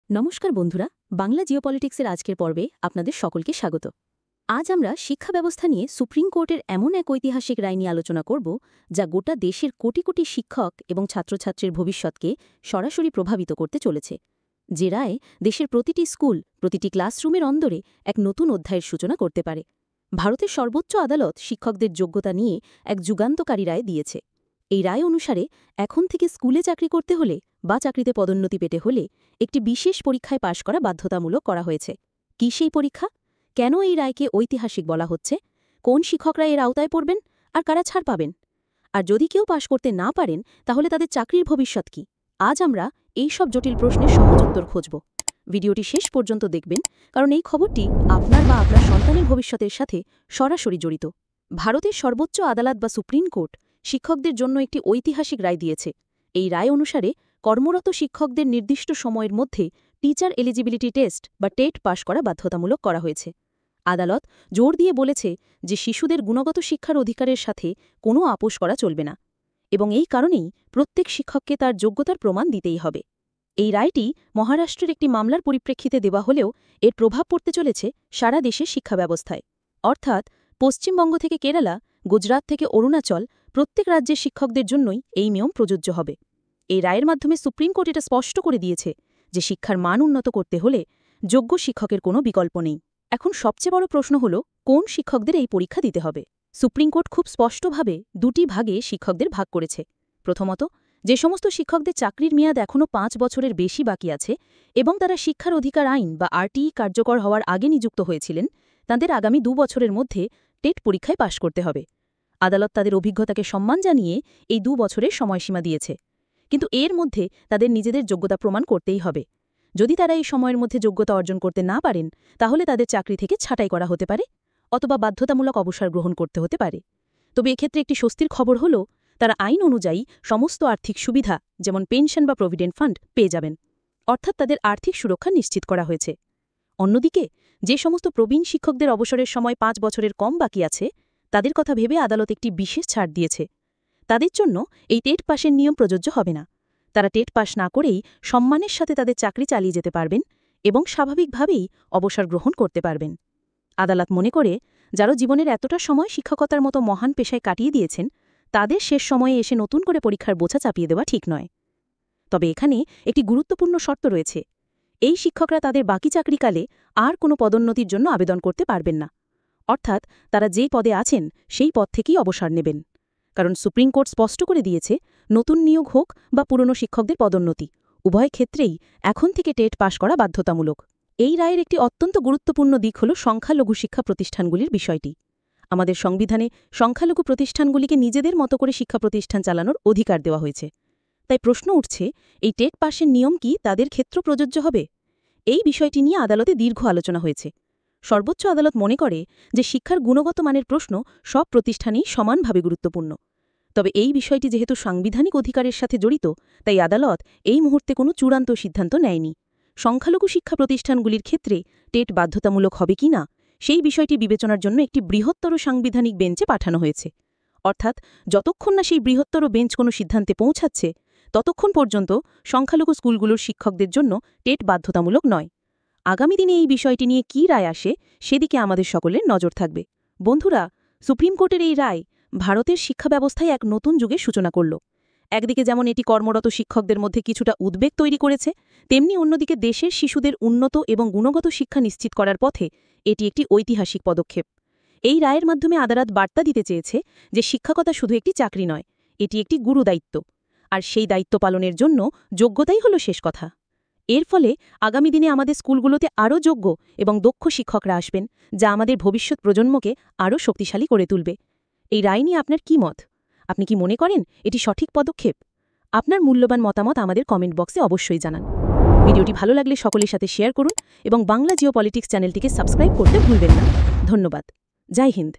নমস্কার বন্ধুরা, বাংলা জিওপলিটিক্সের আজকের পর্বে আপনাদের সকলকে স্বাগত। আজ আমরা শিক্ষা ব্যবস্থা নিয়ে সুপ্রিম কোর্টের এমন এক ঐতিহাসিক রায় নিয়ে আলোচনা করব যা গোটা দেশের কোটি কোটি শিক্ষক এবং ছাত্রছাত্রীর ভবিষ্যৎকে সরাসরি প্রভাবিত করতে চলেছে। যে রায় দেশের প্রতিটি স্কুল, প্রতিটি ক্লাসরুমের অন্দরে এক নতুন অধ্যায়ের সূচনা করতে পারে। ভারতের সর্বোচ্চ আদালত শিক্ষকদের যোগ্যতা নিয়ে এক যুগান্তকারী রায় দিয়েছে। এই রায় অনুসারে এখন থেকে স্কুলে চাকরি করতে হলে বা চাকরিতে পদোন্নতি পেতে হলে একটি বিশেষ পরীক্ষায় পাশ করা বাধ্যতামূলক করা হয়েছে। কী সেই পরীক্ষা? কেন এই রায়কে ঐতিহাসিক বলা হচ্ছে? কোন শিক্ষকরা এর আওতায় পড়বেন আর কারা ছাড় পাবেন? আর যদি কেউ পাশ করতে না পারেন তাহলে তাদের চাকরির ভবিষ্যৎ কী? আজ আমরা এই সব জটিল প্রশ্নের সহজ উত্তর খুঁজব। ভিডিওটি শেষ পর্যন্ত দেখবেন, কারণ এই খবরটি আপনার বা আপনার সন্তানের ভবিষ্যতের সাথে সরাসরি জড়িত। ভারতের সর্বোচ্চ আদালত বা সুপ্রিম কোর্ট শিক্ষকদের জন্য একটি ঐতিহাসিক রায় দিয়েছে। এই রায় অনুসারে কর্মরত শিক্ষকদের নির্দিষ্ট সময়ের মধ্যে টিচার এলিজিবিলিটি টেস্ট বা টেট পাশ করা বাধ্যতামূলক করা হয়েছে। আদালত জোর দিয়ে বলেছে যে শিশুদের গুণগত শিক্ষার অধিকারের সাথে কোনো আপোস করা চলবে না, এবং এই কারণেই প্রত্যেক শিক্ষককে তার যোগ্যতার প্রমাণ দিতেই হবে। এই রায়টি মহারাষ্ট্রের একটি মামলার পরিপ্রেক্ষিতে দেওয়া হলেও এর প্রভাব পড়তে চলেছে সারা দেশের শিক্ষা ব্যবস্থায়। অর্থাৎ পশ্চিমবঙ্গ থেকে কেরালা, গুজরাট থেকে অরুণাচল, প্রত্যেক রাজ্যের শিক্ষকদের জন্যই এই নিয়ম প্রযোজ্য হবে। এই রায়ের মাধ্যমে সুপ্রিম কোর্ট এটা স্পষ্ট করে দিয়েছে যে শিক্ষার মান উন্নত করতে হলে যোগ্য শিক্ষকের কোনো বিকল্প নেই। এখন সবচেয়ে বড় প্রশ্ন হল, কোন শিক্ষকদের এই পরীক্ষা দিতে হবে? সুপ্রিম কোর্ট খুব স্পষ্টভাবে দুটি ভাগে শিক্ষকদের ভাগ করেছে। প্রথমত, যে সমস্ত শিক্ষকদের চাকরির মেয়াদ এখনও 5 বছরের বেশি বাকি আছে এবং তারা শিক্ষার অধিকার আইন বা আরটিই কার্যকর হওয়ার আগে নিযুক্ত হয়েছিলেন, তাদের আগামী 2 বছরের মধ্যে টেট পরীক্ষায় পাশ করতে হবে। আদালত তাদের অভিজ্ঞতাকে সম্মান জানিয়ে এই 2 বছরের সময়সীমা দিয়েছে, কিন্তু এর মধ্যে তাদের নিজেদের যোগ্যতা প্রমাণ করতেই হবে। যদি তারা এই সময়ের মধ্যে যোগ্যতা অর্জন করতে না পারেন, তাহলে তাদের চাকরি থেকে ছাঁটাই করা হতে পারে অথবা বাধ্যতামূলক অবসর গ্রহণ করতে হতে পারে। তবে এক্ষেত্রে একটি স্বস্তির খবর হল, তারা আইন অনুযায়ী সমস্ত আর্থিক সুবিধা যেমন পেনশন বা প্রভিডেন্ট ফান্ড পেয়ে যাবেন, অর্থাৎ তাদের আর্থিক সুরক্ষা নিশ্চিত করা হয়েছে। অন্যদিকে যে সমস্ত প্রবীণ শিক্ষকদের অবসরের সময় 5 বছরের কম বাকি আছে, তাদের কথা ভেবে আদালত একটি বিশেষ ছাড় দিয়েছে। তাদের জন্য এই টেট পাশের নিয়ম প্রযোজ্য হবে না। তারা টেট পাশ না করেই সম্মানের সাথে তাদের চাকরি চালিয়ে যেতে পারবেন এবং স্বাভাবিকভাবেই অবসর গ্রহণ করতে পারবেন। আদালত মনে করে, যারা জীবনের এতটা সময় শিক্ষকতার মতো মহান পেশায় কাটিয়ে দিয়েছেন, তাদের শেষ সময়ে এসে নতুন করে পরীক্ষার বোঝা চাপিয়ে দেওয়া ঠিক নয়। তবে এখানে একটি গুরুত্বপূর্ণ শর্ত রয়েছে। এই শিক্ষকরা তাদের বাকি চাকরিকালে আর কোনো পদোন্নতির জন্য আবেদন করতে পারবেন না। অর্থাৎ তারা যে পদে আছেন সেই পদ থেকেই অবসর নেবেন। কারণ সুপ্রিম কোর্ট স্পষ্ট করে দিয়েছে, নতুন নিয়োগ হোক বা পুরনো শিক্ষকদের পদোন্নতি, উভয় ক্ষেত্রেই এখন থেকে টেট পাশ করা বাধ্যতামূলক। এই রায়ের একটি অত্যন্ত গুরুত্বপূর্ণ দিক হল সংখ্যালঘু শিক্ষা প্রতিষ্ঠানগুলির বিষয়টি। আমাদের সংবিধানে সংখ্যালঘু প্রতিষ্ঠানগুলিকে নিজেদের মতো করে শিক্ষা প্রতিষ্ঠান চালানোর অধিকার দেওয়া হয়েছে। তাই প্রশ্ন উঠছে, এই টেট পাশের নিয়ম কি তাদের ক্ষেত্রে প্রযোজ্য হবে? এই বিষয়টি নিয়ে আদালতে দীর্ঘ আলোচনা হয়েছে। সর্বোচ্চ আদালত মনে করে যে শিক্ষার গুণগত মানের প্রশ্ন সব প্রতিষ্ঠানেই সমানভাবে গুরুত্বপূর্ণ। তবে এই বিষয়টি যেহেতু সাংবিধানিক অধিকারের সাথে জড়িত, তাই আদালত এই মুহূর্তে কোনো চূড়ান্ত সিদ্ধান্ত নেয়নি। সংখ্যালঘু শিক্ষা প্রতিষ্ঠানগুলির ক্ষেত্রে টেট বাধ্যতামূলক হবে কি না, সেই বিষয়টি বিবেচনার জন্য একটি বৃহত্তর সাংবিধানিক বেঞ্চে পাঠানো হয়েছে। অর্থাৎ যতক্ষণ না সেই বৃহত্তর বেঞ্চ কোনো সিদ্ধান্তে পৌঁছাচ্ছে, ততক্ষণ পর্যন্ত সংখ্যালঘু স্কুলগুলোর শিক্ষকদের জন্য টেট বাধ্যতামূলক নয়। আগামী দিনে এই বিষয়টি নিয়ে কী রায় আসে, সেদিকে আমাদের সকলের নজর থাকবে। বন্ধুরা, সুপ্রিম কোর্টের এই রায় ভারতের শিক্ষা ব্যবস্থায় এক নতুন যুগের সূচনা করল। একদিকে যেমন এটি কর্মরত শিক্ষকদের মধ্যে কিছুটা উদ্বেগ তৈরি করেছে, তেমনি অন্যদিকে দেশের শিশুদের উন্নত এবং গুণগত শিক্ষা নিশ্চিত করার পথে এটি একটি ঐতিহাসিক পদক্ষেপ। এই রায়ের মাধ্যমে আদালত বার্তা দিতে চেয়েছে যে শিক্ষকতা শুধু একটি চাকরি নয়, এটি একটি গুরুদায়িত্ব, আর সেই দায়িত্ব পালনের জন্য যোগ্যতাই হল শেষ কথা। এর ফলে আগামী দিনে আমাদের স্কুলগুলোতে আরও যোগ্য এবং দক্ষ শিক্ষকরা আসবেন, যা আমাদের ভবিষ্যৎ প্রজন্মকে আরও শক্তিশালী করে তুলবে। এই রায় নিয়ে আপনার কী মত? আপনি কি মনে করেন এটি সঠিক পদক্ষেপ? আপনার মূল্যবান মতামত আমাদের কমেন্ট বক্সে অবশ্যই জানান। ভিডিওটি ভালো লাগলে সকলের সাথে শেয়ার করুন এবং বাংলা জিওপলিটিক্স চ্যানেলটিকে সাবস্ক্রাইব করতে ভুলবেন না। ধন্যবাদ। জয় হিন্দ।